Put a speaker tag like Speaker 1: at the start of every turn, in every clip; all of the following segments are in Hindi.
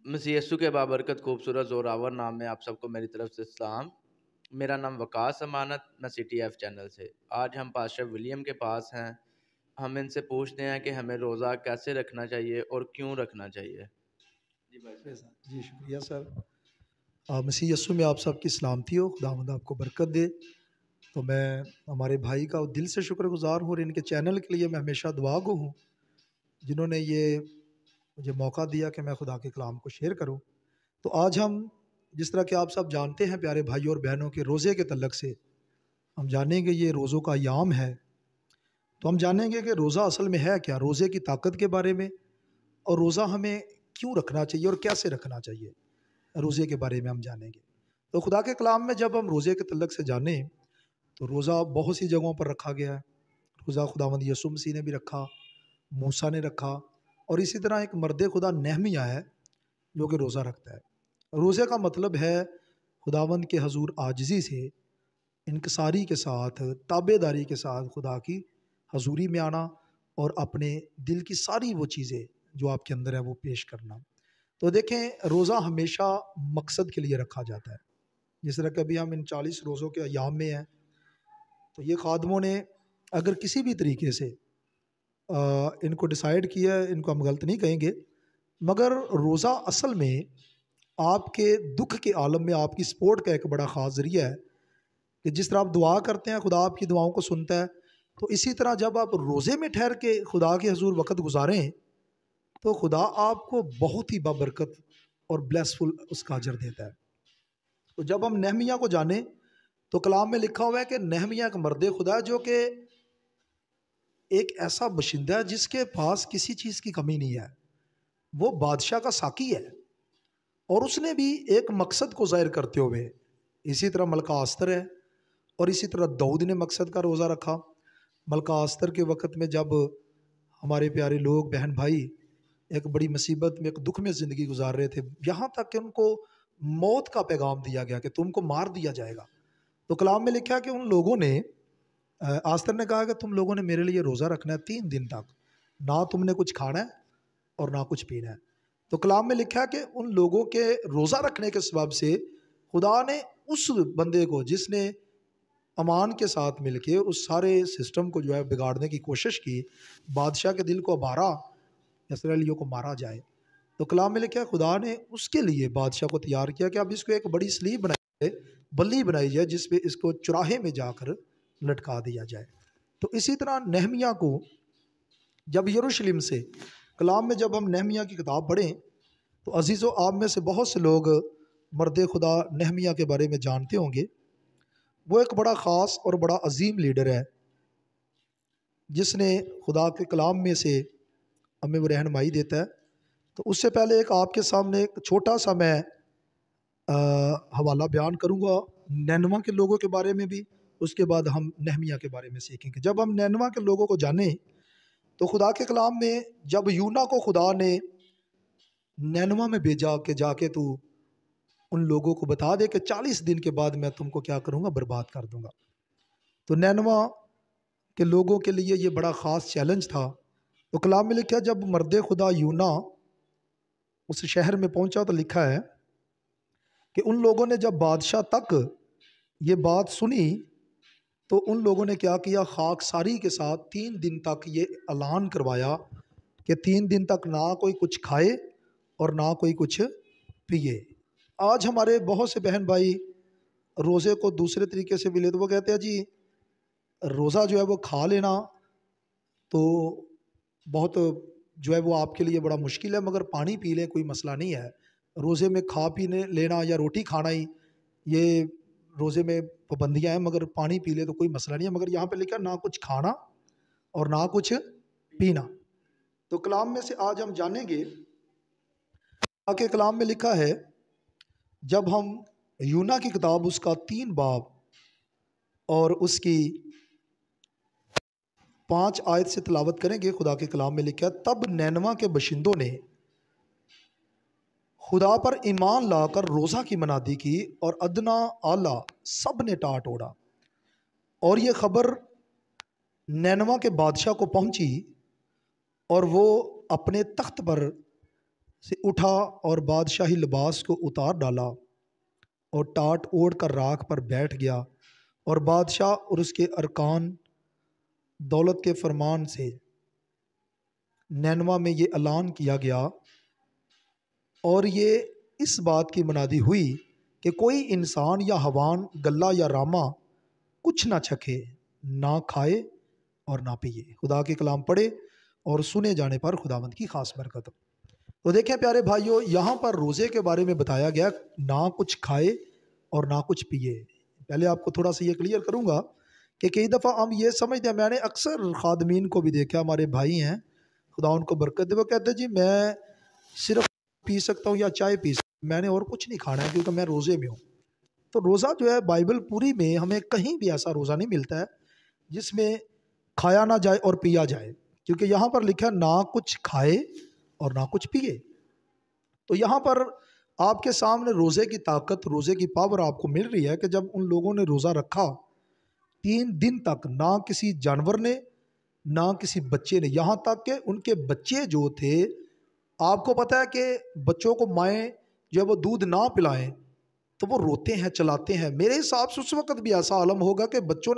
Speaker 1: मसीह यस्सु के बाबरकत खूबसूरत ज़ोरावर नाम में आप सबको मेरी तरफ से सलाम। मेरा नाम वकास अमानत, मैं CTF चैनल से। आज हम पास्टर विलियम के पास हैं। हम इनसे पूछते हैं कि हमें रोज़ा कैसे रखना चाहिए और क्यों रखना चाहिए। जी भाई साहब।
Speaker 2: जी शुक्रिया सर। मसीह यस्सु में आप सबकी सलामती हो, खुदावंद आपको बरकत दे। तो मैं हमारे भाई का दिल से शुक्रगुजार हूँ और इनके चैनल के लिए मैं हमेशा दुआ गो हूँ जिन्होंने ये मुझे मौका दिया कि मैं खुदा के कलाम को शेयर करूँ। तो आज हम जिस तरह कि आप सब जानते हैं प्यारे भाई और बहनों के रोज़े के तल्लक से हम जानेंगे ये रोज़ों का याम है। तो हम जानेंगे कि रोज़ा असल में है क्या, रोज़े की ताकत के बारे में, और रोज़ा हमें क्यों रखना चाहिए और कैसे रखना चाहिए, रोज़े के बारे में हम जानेंगे। तो खुदा के कलाम में जब हम रोज़े के तल्लक से जाने तो रोज़ा बहुत सी जगहों पर रखा गया है। रोज़ा खुदावंद यीशु मसीह ने भी रखा, मूसा ने रखा, और इसी तरह एक मर्द खुदा नेहमिया है जो कि रोज़ा रखता है। रोज़े का मतलब है खुदावंद के हजूर आजिज़ी से, इनकसारी के साथ, ताबेदारी के साथ खुदा की हजूरी में आना और अपने दिल की सारी वो चीज़ें जो आपके अंदर है वो पेश करना। तो देखें, रोज़ा हमेशा मकसद के लिए रखा जाता है। जिस तरह कभी हम इन 40 रोज़ों के अयाम में हैं, तो ये खादमों ने अगर किसी भी तरीके से इनको डिसाइड किया है, इनको हम गलत नहीं कहेंगे, मगर रोज़ा असल में आपके दुख के आलम में आपकी सपोर्ट का एक बड़ा ख़ास ज़रिया है कि जिस तरह आप दुआ करते हैं खुदा आपकी दुआओं को सुनता है, तो इसी तरह जब आप रोज़े में ठहर के खुदा के हजूर वक़्त गुजारें तो खुदा आपको बहुत ही बाबरकत और ब्लेसफुल उसका अजर देता है। तो जब हम नेहमिया को जाने तो कलाम में लिखा हुआ है कि नेहमिया एक मर्द खुदा है जो कि एक ऐसा बशिंदा है जिसके पास किसी चीज़ की कमी नहीं है। वो बादशाह का साकी है और उसने भी एक मकसद को ज़ाहिर करते हुए, इसी तरह मलका अस्तर है और इसी तरह दाऊद ने मकसद का रोज़ा रखा। मलका अस्तर के वक़्त में जब हमारे प्यारे लोग बहन भाई एक बड़ी मुसीबत में, एक दुख में ज़िंदगी गुजार रहे थे, यहाँ तक कि उनको मौत का पैगाम दिया गया कि तुमको मार दिया जाएगा। तो कलाम में लिखा कि उन लोगों ने, आस्तर ने कहा कि तुम लोगों ने मेरे लिए रोज़ा रखना है 3 दिन तक, ना तुमने कुछ खाना है और ना कुछ पीना है। तो कलाम में लिखा कि उन लोगों के रोज़ा रखने के सबब से खुदा ने उस बंदे को जिसने अमान के साथ मिलके उस सारे सिस्टम को जो है बिगाड़ने की कोशिश की, बादशाह के दिल को बारा, इसराइलियों को मारा जाए। तो कलाम में लिखा खुदा ने उसके लिए बादशाह को तैयार किया कि अब इसको एक बड़ी स्लीब बनाई जाए, बल्ली बनाई जाए जिस पे इसको चुराहे में जाकर लटका दिया जाए। तो इसी तरह नेहमिया को जब यरूशलेम से, कलाम में जब हम नेहमिया की किताब पढ़ें तो अजीज़ो आप में से बहुत से लोग मर्द खुदा नेहमिया के बारे में जानते होंगे। वो एक बड़ा ख़ास और बड़ा अजीम लीडर है जिसने खुदा के कलाम में से हमें वो रहनुमाई देता है। तो उससे पहले एक आपके सामने एक छोटा सा मैं हवाला बयान करूँगा नैनवा के लोगों के बारे में भी, उसके बाद हम नेहमिया के बारे में सीखेंगे। जब हम नैनवा के लोगों को जाने तो खुदा के कलाम में जब यूना को खुदा ने नैनवा में भेजा कि जाके तू उन लोगों को बता दे कि 40 दिन के बाद मैं तुमको क्या करूँगा, बर्बाद कर दूँगा। तो नैनवा के लोगों के लिए ये बड़ा ख़ास चैलेंज था। तो कलाम में लिखा जब मर्द खुदा यूना उस शहर में पहुंचा तो लिखा है कि उन लोगों ने जब बादशाह तक ये बात सुनी तो उन लोगों ने क्या किया, खाकसारी के साथ 3 दिन तक ये ऐलान करवाया कि 3 दिन तक ना कोई कुछ खाए और ना कोई कुछ पिए। आज हमारे बहुत से बहन भाई रोज़े को दूसरे तरीके से भी ले, तो वो कहते हैं जी रोज़ा जो है वो खा लेना तो बहुत जो है वो आपके लिए बड़ा मुश्किल है, मगर पानी पी लें कोई मसला नहीं है। रोज़े में खा पीने लेना या रोटी खाना ही ये रोज़े में पाबंदियाँ हैं, मगर पानी पी ले तो कोई मसला नहीं है। मगर यहाँ पे लिखा ना कुछ खाना और ना कुछ पीना। तो कलाम में से आज हम जानेंगे, आके कलाम में लिखा है जब हम यूना की किताब उसका 3 बाब और उसकी 5 आयत से तिलावत करेंगे। खुदा के कलाम में लिखा है तब नैनवा के बशिंदों ने खुदा पर ईमान लाकर रोज़ा की मनादी की और अदना आला सब ने टाट ओढ़ा। और ये खबर नैनवा के बादशाह को पहुंची और वो अपने तख्त पर से उठा और बादशाही लिबास को उतार डाला और टाट ओढ़ कर राख पर बैठ गया। और बादशाह और उसके अरकान दौलत के फरमान से नैनवा में ये ऐलान किया गया और ये इस बात की मुनादी हुई कि कोई इंसान या हवान गल्ला या रामा कुछ ना चखे, ना खाए और ना पिए। खुदा के कलाम पढ़े और सुने जाने पर खुदावंद की खास बरकत। तो देखें प्यारे भाइयों, यहाँ पर रोज़े के बारे में बताया गया, ना कुछ खाए और ना कुछ पिए। पहले आपको थोड़ा सा ये क्लियर करूँगा कि कई दफ़ा हम ये समझते हैं, मैंने अक्सर खादमीन को भी देखा, हमारे भाई हैं खुदा उनको बरकत दे, वो कहते हैं जी मैं सिर्फ पी सकता हूँ या चाय पी सकता हूँ, मैंने और कुछ नहीं खाना है क्योंकि मैं रोज़े में हूँ। तो रोज़ा जो है बाइबल पूरी में हमें कहीं भी ऐसा रोज़ा नहीं मिलता है जिसमें खाया ना जाए और पिया जाए, क्योंकि यहाँ पर लिखा है ना कुछ खाए और ना कुछ पिए। तो यहाँ पर आपके सामने रोज़े की ताकत, रोज़े की पावर आपको मिल रही है कि जब उन लोगों ने रोज़ा रखा 3 दिन तक, ना किसी जानवर ने ना किसी बच्चे ने, यहाँ तक कि उनके बच्चे जो थे, आपको पता है कि बच्चों को माएँ जब वो दूध ना पिलाएं तो वो रोते हैं, चलाते हैं। मेरे हिसाब से उस वक्त भी ऐसा आलम होगा कि बच्चों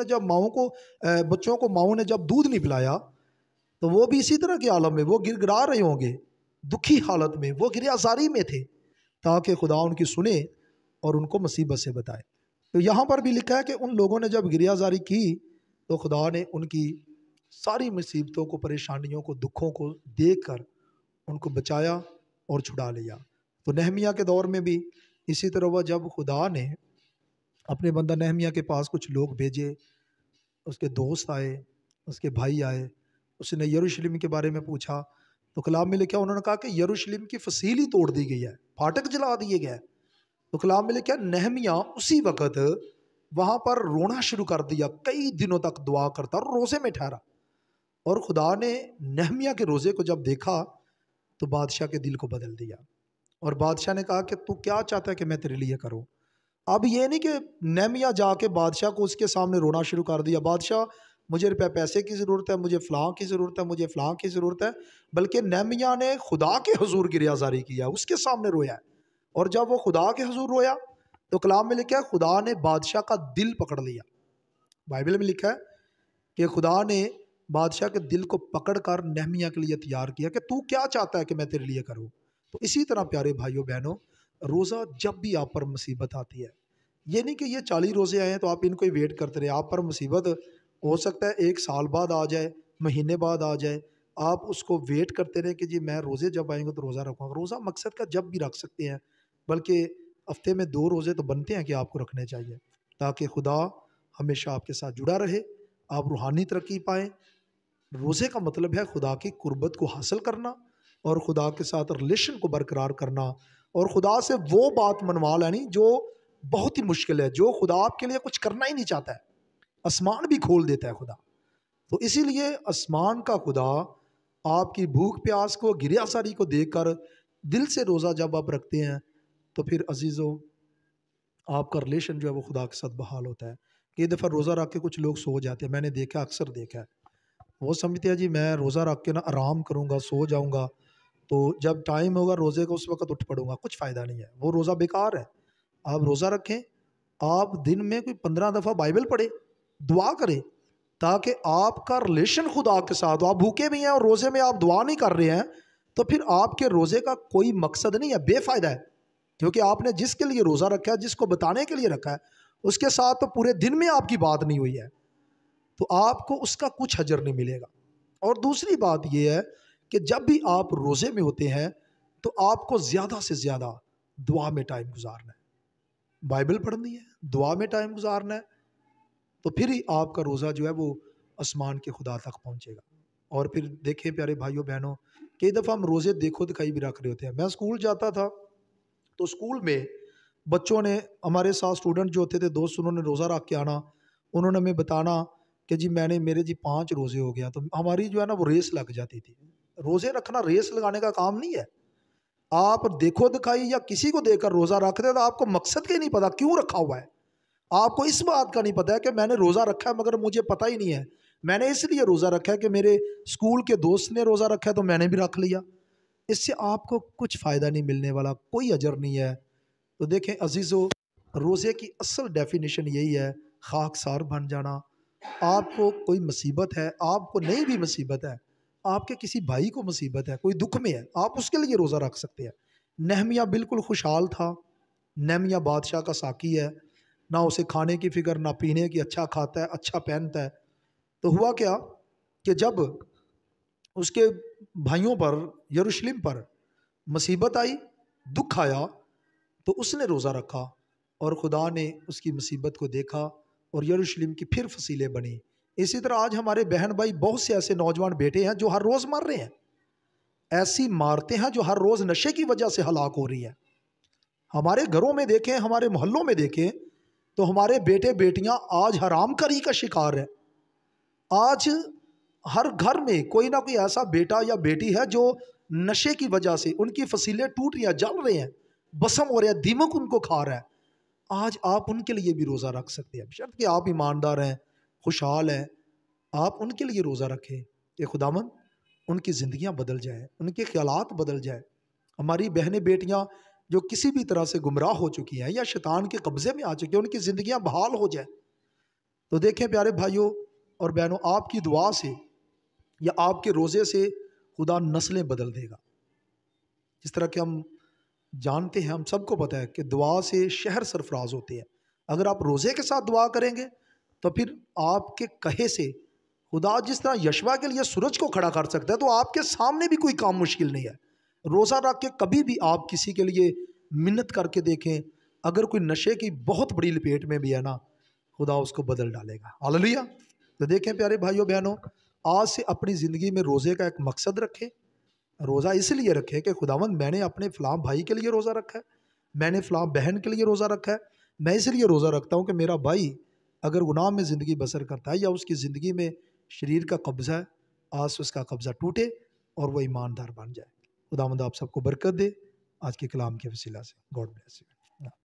Speaker 2: को माओं ने जब दूध नहीं पिलाया तो वो भी इसी तरह के आलम में वो गिड़गिड़ा रहे होंगे, दुखी हालत में, वो गिरयाजारी में थे, ताकि खुदा उनकी सुने और उनको मुसीबत से बताए। तो यहाँ पर भी लिखा है कि उन लोगों ने जब गिरयाजारी की तो खुदा ने उनकी सारी मुसीबतों को, परेशानियों को, दुखों को देख कर उनको बचाया और छुड़ा लिया। तो नहमिया के दौर में भी इसी तरह हुआ। जब खुदा ने अपने बंदा नहमिया के पास कुछ लोग भेजे, उसके दोस्त आए, उसके भाई आए, उसने यरूशलेम के बारे में पूछा तो कलाम में लिखा, उन्होंने कहा कि यरूशलेम की फसील ही तोड़ दी गई है, फाटक जला दिए गए। तो कलाम में लिखा नहमिया उसी वक्त वहाँ पर रोना शुरू कर दिया, कई दिनों तक दुआ करता और रोज़े में ठहरा। और खुदा ने नहमिया के रोज़े को जब देखा तो बादशाह के दिल को बदल दिया और बादशाह ने कहा कि तू क्या चाहता है कि मैं तेरे लिए करूं। अब ये नहीं कि नहमिया जाके बादशाह को उसके सामने रोना शुरू कर दिया, बादशाह मुझे पैसे की ज़रूरत है, मुझे फ़लाँ की ज़रूरत है, मुझे फ़लाँ की ज़रूरत है, बल्कि नहमिया ने खुदा के हुजूर गिरयाजारी किया, उसके सामने रोया। और जब वो खुदा के हुजूर रोया तो कलाम में लिखा है खुदा ने बादशाह का दिल पकड़ लिया। बाइबल में लिखा है कि खुदा ने बादशाह के दिल को पकड़ कर नहमिया के लिए तैयार किया कि तू क्या चाहता है कि मैं तेरे लिए करूं। तो इसी तरह प्यारे भाइयों बहनों, रोज़ा जब भी आप पर मुसीबत आती है, ये नहीं कि ये 40 रोज़े आए हैं तो आप इनको ही वेट करते रहे। आप पर मुसीबत हो सकता है 1 साल बाद आ जाए, महीने बाद आ जाए, आप उसको वेट करते रहे कि जी मैं रोज़े जब आएंगे तो रोज़ा रखूँगा। रोज़ा मकसद का जब भी रख सकते हैं, बल्कि हफ्ते में 2 रोज़े तो बनते हैं कि आपको रखने चाहिए, ताकि खुदा हमेशा आपके साथ जुड़ा रहे, आप रूहानी तरक्की पाएँ। रोज़े का मतलब है खुदा की कुर्बत को हासिल करना और खुदा के साथ रिलेशन को बरकरार करना और खुदा से वो बात मनवा लेनी जो बहुत ही मुश्किल है, जो खुदा आपके लिए कुछ करना ही नहीं चाहता है, आसमान भी खोल देता है खुदा। तो इसीलिए आसमान का खुदा आपकी भूख प्यास को, गिरयासारी को देखकर दिल से रोज़ा जब आप रखते हैं तो फिर अजीज़ों आपका रिलेशन जो है वो खुदा के साथ बहाल होता है। कई दफ़ा रोज़ा रख के कुछ लोग सो जाते हैं, मैंने देखा, अक्सर देखा है, वो समझते हैं जी मैं रोज़ा रख के ना आराम करूँगा, सो जाऊँगा, तो जब टाइम होगा रोज़े का उस वक़्त उठ पड़ूँगा। कुछ फ़ायदा नहीं है, वो रोज़ा बेकार है। आप रोज़ा रखें, आप दिन में कोई 15 दफ़ा बाइबल पढ़े, दुआ करें, ताकि आपका रिलेशन खुदा के साथ हो। आप भूखे भी हैं और रोज़े में आप दुआ नहीं कर रहे हैं तो फिर आपके रोज़े का कोई मकसद नहीं है, बेफ़ायदा है। क्योंकि आपने जिसके लिए रोज़ा रखा है, जिसको बताने के लिए रखा है, उसके साथ तो पूरे दिन में आपकी बात नहीं हुई है, तो आपको उसका कुछ अजर नहीं मिलेगा। और दूसरी बात यह है कि जब भी आप रोज़े में होते हैं तो आपको ज़्यादा से ज़्यादा दुआ में टाइम गुजारना है, बाइबल पढ़नी है, दुआ में टाइम गुजारना है, तो फिर ही आपका रोज़ा जो है वो आसमान के खुदा तक पहुँचेगा। और फिर देखें प्यारे भाइयों बहनों, कई दफ़ा हम रोज़े देखो दिखाई भी रख रहे होते हैं। मैं स्कूल जाता था तो स्कूल में बच्चों ने, हमारे साथ स्टूडेंट जो होते थे, दोस्त, उन्होंने रोज़ा रख के आना, उन्होंने हमें बताना कि जी मेरे जी 5 रोज़े हो गया, तो हमारी जो है ना वो रेस लग जाती थी। रोज़े रखना रेस लगाने का काम नहीं है। आप देखो दिखाई या किसी को देखकर रोज़ा रखते हैं तो आपको मकसद का ही नहीं पता क्यों रखा हुआ है। आपको इस बात का नहीं पता है कि मैंने रोज़ा रखा है मगर मुझे पता ही नहीं है, मैंने इसलिए रोज़ा रखा है कि मेरे स्कूल के दोस्त ने रोज़ा रखा है तो मैंने भी रख लिया। इससे आपको कुछ फ़ायदा नहीं मिलने वाला, कोई अजर नहीं है। तो देखें अजीज़ों, रोज़े की असल डेफिनेशन यही है, खाकसार बन जाना। आपको कोई मुसीबत है, आपको नहीं भी मुसीबत है, आपके किसी भाई को मुसीबत है, कोई दुख में है, आप उसके लिए रोज़ा रख सकते हैं। नहमिया बिल्कुल खुशहाल था, नहमिया बादशाह का साकी है, ना उसे खाने की फ़िक्र ना पीने की, अच्छा खाता है, अच्छा पहनता है। तो हुआ क्या कि जब उसके भाइयों पर, यरूशलेम पर मुसीबत आई, दुख आया, तो उसने रोज़ा रखा और खुदा ने उसकी मुसीबत को देखा और यरूशलेम की फिर फसीलें बनी। इसी तरह आज हमारे बहन भाई बहुत से ऐसे नौजवान बेटे हैं जो हर रोज़ मर रहे हैं, ऐसी मारते हैं जो हर रोज़ नशे की वजह से हलाक हो रही है। हमारे घरों में देखें, हमारे मोहल्लों में देखें, तो हमारे बेटे बेटियां आज हराम करी का शिकार है। आज हर घर में कोई ना कोई ऐसा बेटा या बेटी है जो नशे की वजह से उनकी फसीलें टूट रही हैं, जल रहे हैं, बसम हो रहे हैं, दीमक उनको खा रहा है। आज आप उनके लिए भी रोज़ा रख सकते हैं, शर्त कि आप ईमानदार हैं, खुशहाल हैं। आप उनके लिए रोज़ा रखें कि खुदावन उनकी ज़िंदगियां बदल जाए, उनके ख्यालात बदल जाए। हमारी बहनें बेटियां जो किसी भी तरह से गुमराह हो चुकी हैं या शैतान के कब्ज़े में आ चुकी हैं, उनकी ज़िंदगियां बहाल हो जाए। तो देखें प्यारे भाइयों और बहनों, आपकी दुआ से या आपके रोज़े से खुदा नस्लें बदल देगा। जिस तरह कि हम जानते हैं, हम सबको पता है कि दुआ से शहर सरफराज होते हैं। अगर आप रोज़े के साथ दुआ करेंगे तो फिर आपके कहे से खुदा जिस तरह यशवा के लिए सूरज को खड़ा कर सकता है, तो आपके सामने भी कोई काम मुश्किल नहीं है। रोज़ा रख के कभी भी आप किसी के लिए मिन्नत करके देखें, अगर कोई नशे की बहुत बड़ी लपेट में भी है ना, खुदा उसको बदल डालेगा। हालेलुया। तो देखें प्यारे भाइयों बहनों, आज से अपनी ज़िंदगी में रोज़े का एक मकसद रखें। रोज़ा इसलिए रखें कि खुदावंद मैंने अपने फ़लाँ भाई के लिए रोज़ा रखा है, मैंने फ़लाँ बहन के लिए रोज़ा रखा है। मैं इसलिए रोज़ा रखता हूँ कि मेरा भाई अगर गुनाह में ज़िंदगी बसर करता है या उसकी ज़िंदगी में शरीर का कब्ज़ा है, आज से उसका कब्ज़ा टूटे और वो ईमानदार बन जाए। खुदावंद आप सबको बरकत दे आज के कलाम के वसीला से। God bless you.